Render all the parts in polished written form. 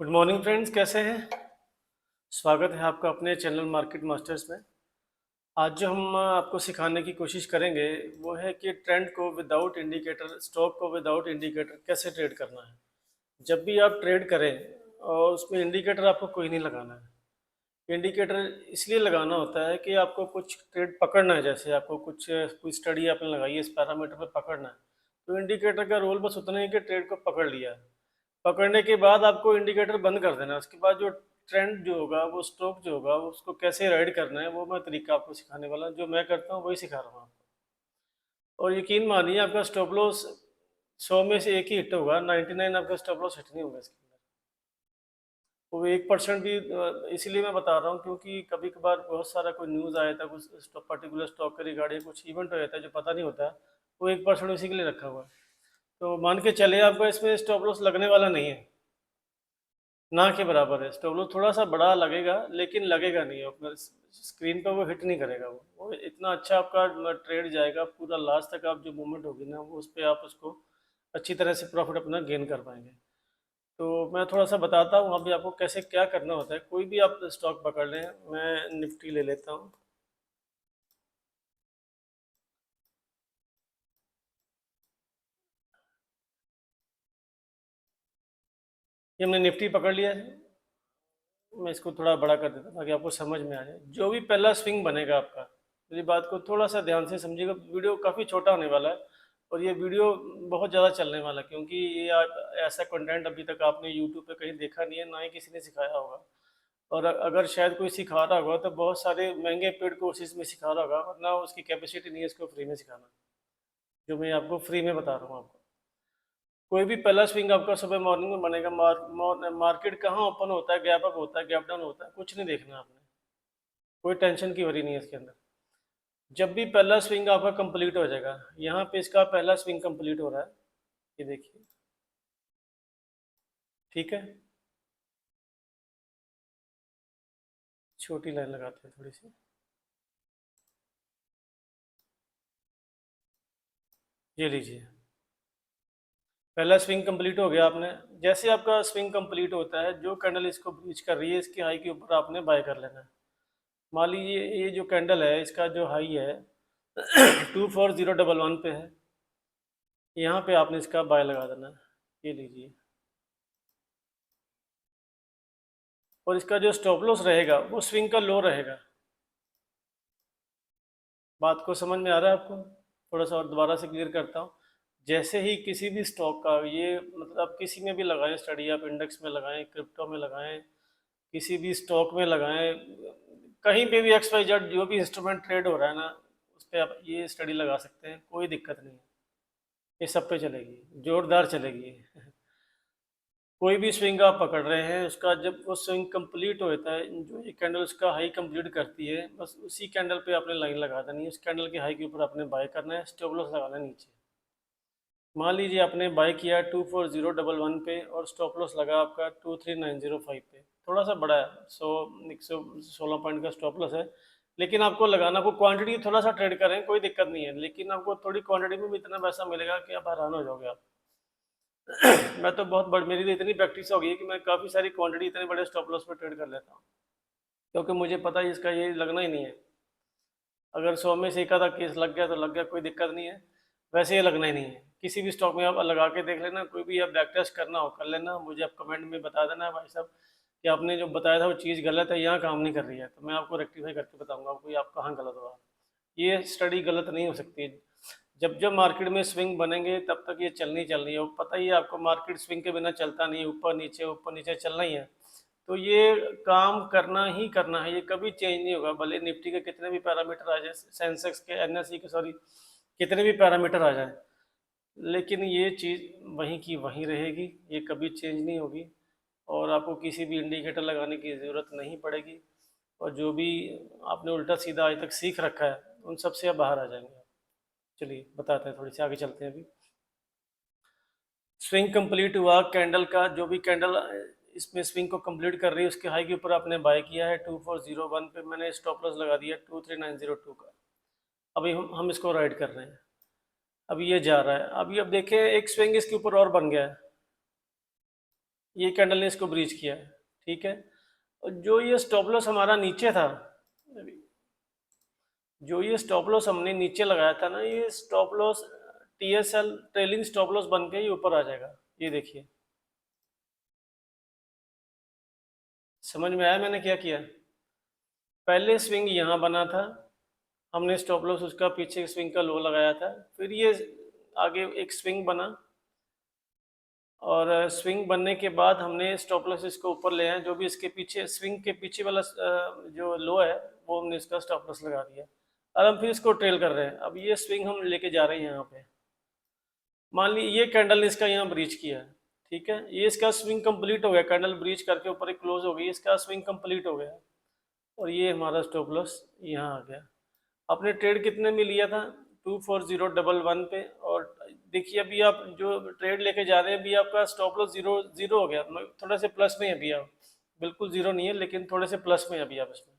Good morning friends, कैसे हैं। स्वागत है आपका अपने चैनल मार्केट मास्टर्स में। आज जो हम आपको सिखाने की कोशिश करेंगे वो है कि ट्रेंड को विदाउट इंडिकेटर, स्टॉक को विदाउट इंडिकेटर कैसे ट्रेड करना है। जब भी आप ट्रेड करें और उसमें इंडिकेटर आपको कोई नहीं लगाना है। इंडिकेटर इसलिए लगाना होता है कि आपको कुछ ट्रेड पकड़ना है, जैसे आपको कोई स्टडी आपने लगाई है, इस पैरामीटर पर पकड़ना है, तो इंडिकेटर का रोल बस उतना ही कि ट्रेड को पकड़ लिया। पकड़ने के बाद आपको इंडिकेटर बंद कर देना है। उसके बाद जो ट्रेंड जो होगा, वो स्टॉक जो होगा, उसको कैसे राइड करना है, वो मैं तरीका आपको सिखाने वाला हूं। जो मैं करता हूँ वही सिखा रहा हूँ आपको। और यकीन मानिए, आपका स्टॉप लॉस 100 में से एक ही हिट होगा, 99 आपका स्टॉप लॉस हिट नहीं होगा इसके अंदर। वो 1% भी इसीलिए मैं बता रहा हूँ क्योंकि कभी कभार बहुत सारा कोई न्यूज़ आया था, कुछ पर्टिकुलर स्टॉक के रिगार्डिंग कुछ इवेंट हो जाता है जो पता नहीं होता, वो 1% इसी के लिए रखा हुआ है। तो मान के चले आपका इसमें स्टॉप लॉस लगने वाला नहीं है, ना के बराबर है। स्टॉप लॉस थोड़ा सा बड़ा लगेगा लेकिन लगेगा नहीं, अपना स्क्रीन पर वो हिट नहीं करेगा। वो इतना अच्छा आपका ट्रेड जाएगा, पूरा लास्ट तक आप जो मूवमेंट होगी ना, वो उस पर आप उसको अच्छी तरह से प्रॉफिट अपना गेन कर पाएंगे। तो मैं थोड़ा सा बताता हूँ अभी आपको कैसे क्या करना होता है। कोई भी आप स्टॉक पकड़ लें, मैं निफ्टी ले लेता हूँ। ये हमने निफ्टी पकड़ लिया है। मैं इसको थोड़ा बड़ा कर देता हूँ ताकि आपको समझ में आ जाए। जो भी पहला स्विंग बनेगा आपका, मेरी बात को थोड़ा सा ध्यान से समझिएगा। वीडियो काफ़ी छोटा होने वाला है और ये वीडियो बहुत ज़्यादा चलने वाला है, क्योंकि ये ऐसा कंटेंट अभी तक आपने यूट्यूब पे कहीं देखा नहीं है, ना ही किसी ने सिखाया होगा। और अगर शायद कोई सिखा रहा होगा तो बहुत सारे महंगे पेड कोर्सेज में सिखा रहा होगा, वरना उसकी कैपेसिटी नहीं है इसको फ्री में सिखाना, जो मैं आपको फ्री में बता रहा हूँ आपको। कोई भी पहला स्विंग आपका सुबह मॉर्निंग में बनेगा। मार्केट कहाँ ओपन होता है, गैप अप होता है, गैप डाउन होता है, कुछ नहीं देखना आपने। कोई टेंशन की वरी नहीं है इसके अंदर। जब भी पहला स्विंग आपका कंप्लीट हो जाएगा, यहाँ पे इसका पहला स्विंग कंप्लीट हो रहा है, ये देखिए, ठीक है। छोटी लाइन लगाते हैं थोड़ी सी, ये लीजिए, पहला स्विंग कंप्लीट हो गया। आपने जैसे आपका स्विंग कंप्लीट होता है, जो कैंडल इसको ब्रीच कर रही है, इसकी हाई के ऊपर आपने बाय कर लेना है। मान लीजिए ये जो कैंडल है, इसका जो हाई है 24011 पे है, यहाँ पे आपने इसका बाय लगा देना है, ये लीजिए। और इसका जो स्टॉप लॉस रहेगा वो स्विंग का लो रहेगा। बात को समझ में आ रहा है आपको। थोड़ा सा और दोबारा से क्लियर करता हूँ। जैसे ही किसी भी स्टॉक का, ये मतलब आप किसी में भी लगाएं स्टडी, आप इंडेक्स में लगाएं, क्रिप्टो में लगाएं, किसी भी स्टॉक में लगाएं, कहीं पे भी एक्स वाई जेड जो भी इंस्ट्रूमेंट ट्रेड हो रहा है ना, उस पर आप ये स्टडी लगा सकते हैं, कोई दिक्कत नहीं है। ये सब पे चलेगी, जोरदार चलेगी। कोई भी स्विंग आप पकड़ रहे हैं, उसका जब वो स्विंग कंप्लीट होता है, जो ये कैंडल उसका हाई कंप्लीट करती है, बस उसी कैंडल पे आपने लाइन लगा देनी है। उस कैंडल के हाई के ऊपर आपने बाय करना है, स्टॉप लॉस लगाना है नीचे। मान लीजिए आपने बाय किया 24011 पे और स्टॉप लॉस लगा आपका 23905 पे। थोड़ा सा बड़ा है, 116 पॉइंट का स्टॉप लॉस है, लेकिन आपको लगाना, आपको क्वांटिटी थोड़ा सा ट्रेड करें, कोई दिक्कत नहीं है, लेकिन आपको थोड़ी क्वांटिटी में भी इतना पैसा मिलेगा कि आप हैरान हो जाओगे आप। मैं तो बहुत बड़ मेरी तो इतनी प्रैक्टिस हो गई है कि मैं काफ़ी सारी क्वांटिटी इतने बड़े स्टॉप लॉस पे ट्रेड कर लेता हूँ, क्योंकि मुझे पता है इसका ये लगना ही नहीं है। अगर 100 में से एक आधा केस लग गया तो लग गया, कोई दिक्कत नहीं है। वैसे ये लगना ही नहीं है। किसी भी स्टॉक में आप लगा के देख लेना, कोई भी आप बैक टेस्ट करना हो कर लेना, मुझे आप कमेंट में बता देना भाई साहब कि आपने जो बताया था वो चीज़ गलत है, यहाँ काम नहीं कर रही है, तो मैं आपको रेक्टिफाई करके बताऊंगा कि आप कहाँ गलत हुआ। ये स्टडी गलत नहीं हो सकती। जब जब मार्केट में स्विंग बनेंगे तब तक ये चलनी चलनी है। पता ही है आपको, मार्केट स्विंग के बिना चलता नहीं है, ऊपर नीचे चलना ही है। तो ये काम करना ही करना है, ये कभी चेंज नहीं होगा। भले निफ्टी के कितने भी पैरामीटर आ जाए, सेंसेक्स के, एनएसई के, सॉरी, कितने भी पैरामीटर आ जाए, लेकिन ये चीज़ वहीं की वहीं रहेगी, ये कभी चेंज नहीं होगी। और आपको किसी भी इंडिकेटर लगाने की ज़रूरत नहीं पड़ेगी। और जो भी आपने उल्टा सीधा आज तक सीख रखा है, उन सब से आप बाहर आ जाएंगे। चलिए बताते हैं, थोड़ी सी आगे चलते हैं। अभी स्विंग कंप्लीट हुआ कैंडल का, जो भी कैंडल इसमें स्विंग को कंप्लीट कर रही है, उसके हाई के ऊपर आपने बाय किया है 2401 पे, मैंने स्टॉप लॉस लगा दिया 23902 का। अभी हम इसको राइड कर रहे हैं। अभी ये जा रहा है, अभी अब देखें एक स्विंग इसके ऊपर और बन गया है, ये कैंडल ने इसको ब्रीच किया है, ठीक है। और जो ये स्टॉप लॉस हमारा नीचे था, जो ये स्टॉप लॉस हमने नीचे लगाया था ना, ये stop loss TSL trailing stop loss बन के ये ऊपर आ जाएगा। ये देखिए, समझ में आया मैंने क्या किया? पहले स्विंग यहाँ बना था, हमने स्टॉप लॉस उसका पीछे स्विंग का लो लगाया था, फिर ये आगे एक स्विंग बना, और स्विंग बनने के बाद हमने स्टॉप लॉस इसको ऊपर ले आए, जो भी इसके पीछे स्विंग के पीछे वाला जो लो है वो हमने इसका स्टॉप लॉस लगा दिया। और हम फिर इसको ट्रेल कर रहे हैं। अब ये स्विंग हम लेके जा रहे हैं यहाँ पे, मान ली ये कैंडल ने इसका यहाँ ब्रीच किया है, ठीक है, ये इसका स्विंग कंप्लीट हो गया, कैंडल ब्रीच करके ऊपर एक क्लोज हो गई, इसका स्विंग कंप्लीट हो गया, और ये हमारा स्टॉप लॉस यहाँ आ गया। आपने ट्रेड कितने में लिया था? 24011 पे। और देखिए अभी आप जो ट्रेड लेके जा रहे हैं, अभी आपका स्टॉप लॉस जीरो जीरो हो गया, थोड़ा से प्लस में है अभी आप, बिल्कुल जीरो नहीं है लेकिन थोड़े से प्लस में है अभी आप इसमें।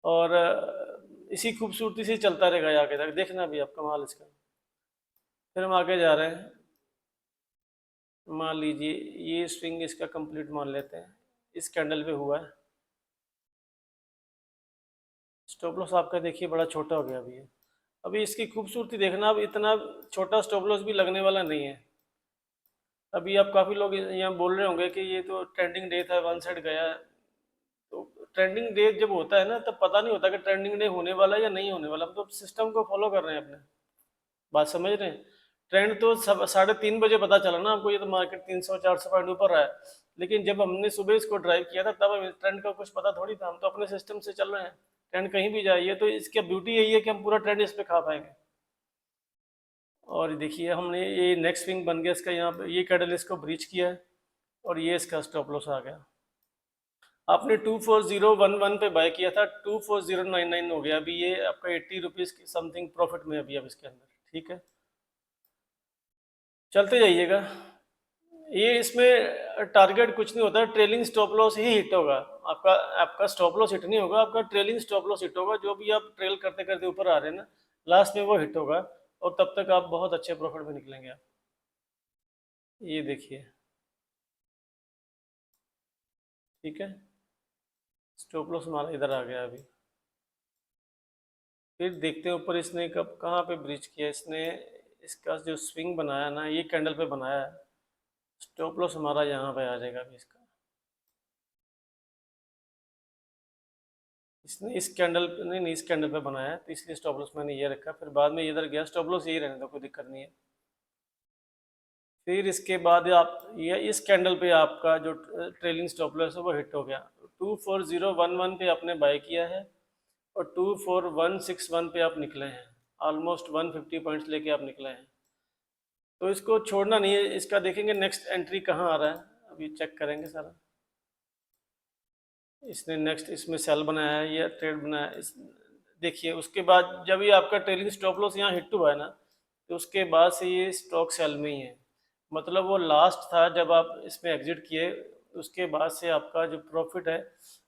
और इसी खूबसूरती से चलता रहेगा आगे तक, देखना अभी आप कमाल इसका। फिर हम आगे जा रहे हैं, मान लीजिए ये स्विंग इसका कंप्लीट मान लेते हैं, इस कैंडल पे हुआ है, स्टॉप लॉस आपका देखिए बड़ा छोटा हो गया अभी ये। अभी इसकी खूबसूरती देखना, अब इतना छोटा स्टॉप लॉस भी लगने वाला नहीं है। अभी आप काफ़ी लोग यहाँ बोल रहे होंगे कि ये तो ट्रेंडिंग डे था, वन साइड गया है। तो ट्रेंडिंग डे जब होता है ना, तब पता नहीं होता कि ट्रेंडिंग डे होने वाला है या नहीं होने वाला, हम तो सिस्टम को फॉलो कर रहे हैं अपने। बात समझ रहे हैं? ट्रेंड तो सब 3:30 बजे पता चला ना आपको, ये तो मार्केट 300-400 पॉइंट ऊपर रहा है, लेकिन जब हमने सुबह इसको ड्राइव किया था तब हमें ट्रेंड का कुछ पता थोड़ी था, हम तो अपने सिस्टम से चल रहे हैं। ट्रेंड कहीं भी जाए, ये तो इसकी ब्यूटी यही है कि हम पूरा ट्रेंड इस पे खा पाएंगे। और देखिए हमने ये नेक्स्ट स्विंग बन गया इसका, यहाँ पे ये कैंडल इसको ब्रीच किया है, और ये इसका स्टॉप लॉस आ गया। आपने 24011 पे बाय किया था, 24099 हो गया, अभी ये आपका 80 रुपीज़ की समथिंग प्रॉफिट में अभी अब इसके अंदर, ठीक है। चलते जाइएगा, ये इसमें टारगेट कुछ नहीं होता, ट्रेलिंग स्टॉप लॉस ही हिट होगा आपका। आपका स्टॉप लॉस हिट नहीं होगा, आपका ट्रेलिंग स्टॉप लॉस हिट होगा, जो भी आप ट्रेल करते करते ऊपर आ रहे हैं ना, लास्ट में वो हिट होगा, और तब तक आप बहुत अच्छे प्रॉफिट में निकलेंगे आप। ये देखिए, ठीक है, स्टॉप लॉस हमारा इधर आ गया अभी। फिर देखते हैं ऊपर इसने कब कहाँ पे ब्रिज किया इसने, इसका जो स्विंग बनाया ना, ये कैंडल पे बनाया है, स्टॉप लॉस हमारा यहाँ पे आ जाएगा अभी इसका। इसने इस कैंडल पे नहीं, इस कैंडल पे बनाया है, तो इसलिए स्टॉप लॉस मैंने ये रखा, फिर बाद में इधर गया, स्टॉप लॉस यही रहने दो, कोई दिक्कत नहीं है। फिर इसके बाद आप ये इस कैंडल पे आपका जो ट्रेलिंग स्टॉप लॉस है वो हिट हो गया, 24011 पे आपने बाय किया है, और 24161 पे आप निकले हैं, ऑलमोस्ट 150 पॉइंट्स लेके आप निकले हैं। तो इसको छोड़ना नहीं है, इसका देखेंगे नेक्स्ट एंट्री कहाँ आ रहा है, अभी चेक करेंगे सारा। इसने नेक्स्ट इसमें सेल बनाया है या ट्रेड बनाया है, देखिए उसके बाद जब ये आपका ट्रेलिंग स्टॉप लॉस यहाँ हिट हुआ है ना, तो उसके बाद से ये स्टॉक सेल में ही है, मतलब वो लास्ट था जब आप इसमें एग्जिट किए, उसके बाद से आपका जो प्रॉफिट है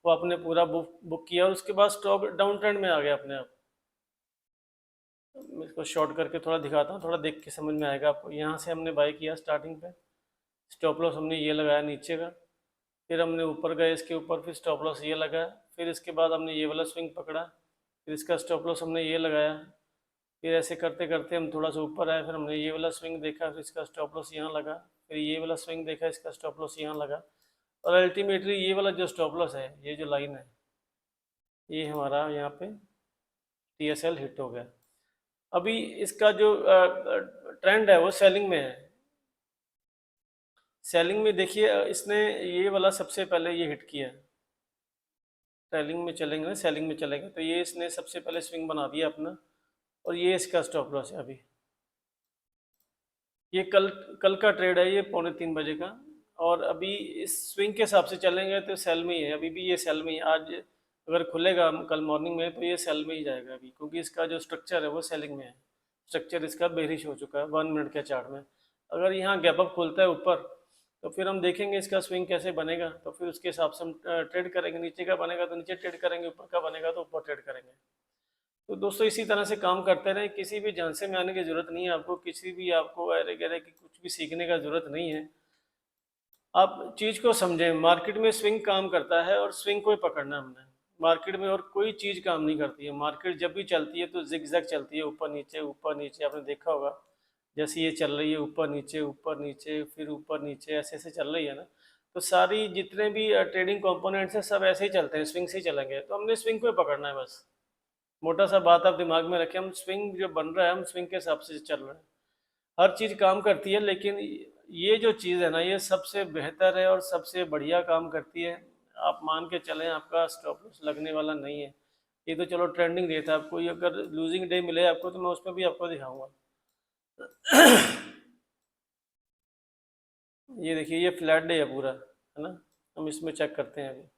वो आपने पूरा बुक किया, और उसके बाद स्टॉक डाउन ट्रेंड में आ गया अपने आप। मैं इसको शॉर्ट करके थोड़ा दिखाता हूँ, थोड़ा देख के समझ में आएगा आपको। यहाँ से हमने बाई किया स्टार्टिंग पे, स्टॉप लॉस हमने ये लगाया नीचे का, फिर हमने ऊपर गए इसके ऊपर, फिर स्टॉप लॉस ये लगाया, फिर इसके बाद हमने ये वाला स्विंग पकड़ा, फिर इसका स्टॉप लॉस हमने ये लगाया, फिर ऐसे करते करते हम थोड़ा सा ऊपर आए, फिर हमने ये वाला स्विंग देखा, फिर इसका स्टॉप लॉस यहाँ लगा, फिर ये वाला स्विंग देखा, इसका स्टॉप लॉस यहाँ लगा, और अल्टीमेटली ये वाला जो स्टॉप लॉस है, ये जो लाइन है, ये हमारा यहाँ पे TSL हिट हो गया। अभी इसका जो ट्रेंड है वो सेलिंग में है। सेलिंग में देखिए इसने ये वाला सबसे पहले ये हिट किया है, सेलिंग में चलेंगे ना, सेलिंग में चलेंगे तो ये इसने सबसे पहले स्विंग बना दिया अपना, और ये इसका स्टॉप लॉस है अभी। ये कल कल का ट्रेड है, ये 2:45 का, और अभी इस स्विंग के हिसाब से चलेंगे तो सेल में ही है, अभी भी ये सेल में ही, आज अगर खुलेगा कल मॉर्निंग में तो ये सेल में ही जाएगा अभी, क्योंकि इसका जो स्ट्रक्चर है वो सेलिंग में है, स्ट्रक्चर इसका बेरिश हो चुका है 1 मिनट के चार्ट में। अगर यहाँ गैप अप खुलता है ऊपर, तो फिर हम देखेंगे इसका स्विंग कैसे बनेगा, तो फिर उसके हिसाब से हम ट्रेड करेंगे, नीचे का बनेगा तो नीचे ट्रेड करेंगे, ऊपर का बनेगा तो ऊपर ट्रेड करेंगे। तो दोस्तों इसी तरह से काम करते रहें, किसी भी झांसे में आने की ज़रूरत नहीं है आपको, किसी भी आपको अरे गरे की कुछ भी सीखने का ज़रूरत नहीं है। आप चीज़ को समझें, मार्केट में स्विंग काम करता है और स्विंग को ही पकड़ना है हमने। मार्केट में और कोई चीज़ काम नहीं करती है। मार्केट जब भी चलती है तो जिगजैग चलती है, ऊपर नीचे आपने देखा होगा। जैसे ये चल रही है ऊपर नीचे फिर ऊपर नीचे ऐसे ऐसे चल रही है ना। तो सारी जितने भी ट्रेडिंग कंपोनेंट्स हैं सब ऐसे ही चलते हैं, स्विंग से ही चलेंगे। तो हमने स्विंग को ही पकड़ना है बस। मोटा सा बात आप दिमाग में रखें, हम स्विंग जो बन रहा है हम स्विंग के हिसाब से चल रहे हैं। हर चीज़ काम करती है, लेकिन ये जो चीज़ है ना ये सबसे बेहतर है और सबसे बढ़िया काम करती है। आप मान के चलें आपका स्टॉप लॉस लगने वाला नहीं है। ये तो चलो ट्रेंडिंग डे था, कोई अगर लूजिंग डे मिले आपको तो मैं उसमें भी आपको दिखाऊंगा। ये देखिए ये फ्लैट डे है पूरा, है ना। हम इसमें चेक करते हैं अभी।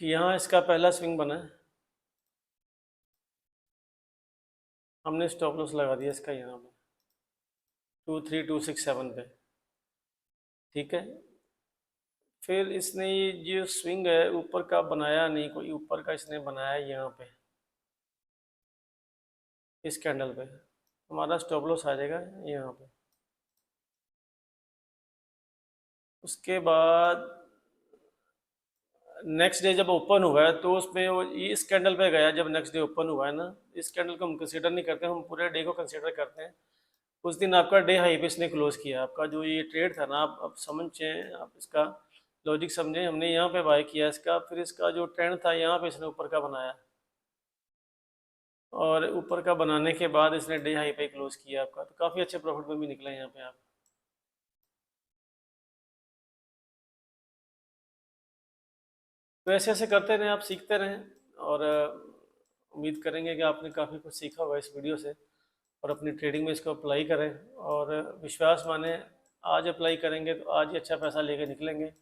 यहाँ इसका पहला स्विंग बना है, हमने स्टॉप लॉस लगा दिया इसका यहाँ पे 23267 पे। ठीक है, फिर इसने ये जो स्विंग है ऊपर का बनाया नहीं, कोई ऊपर का इसने बनाया यहाँ पे, इस कैंडल पे हमारा स्टॉप लॉस आ जाएगा यहाँ पे। उसके बाद नेक्स्ट डे जब ओपन हुआ है तो उसमें वो इस कैंडल पे गया, जब नेक्स्ट डे ओपन हुआ है ना। इस कैंडल को हम कंसीडर नहीं करते, हम पूरे डे को कंसीडर करते हैं। उस दिन आपका डे हाई पे इसने क्लोज किया, आपका जो ये ट्रेड था ना, आप समझें, आप इसका लॉजिक समझें। हमने यहाँ पे बाय किया इसका, फिर इसका जो ट्रेंड था यहाँ पे इसने ऊपर का बनाया, और ऊपर का बनाने के बाद इसने डे हाई पे क्लोज किया आपका, तो काफ़ी अच्छे प्रॉफिट में भी निकले यहाँ पे आप। तो ऐसे ऐसे करते रहें, आप सीखते रहें, और उम्मीद करेंगे कि आपने काफ़ी कुछ सीखा होगा इस वीडियो से, और अपनी ट्रेडिंग में इसको अप्लाई करें। और विश्वास माने, आज अप्लाई करेंगे तो आज ही अच्छा पैसा लेके निकलेंगे।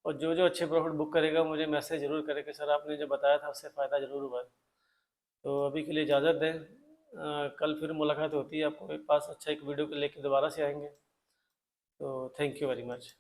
और जो जो अच्छे प्रॉफिट बुक करेगा मुझे मैसेज ज़रूर करे कि सर आपने जो बताया था उससे फ़ायदा ज़रूर हुआ है। तो अभी के लिए इजाज़त दें, कल फिर मुलाकात होती है, आपको एक पास अच्छा एक वीडियो को लेके दोबारा से आएंगे। तो थैंक यू वेरी मच।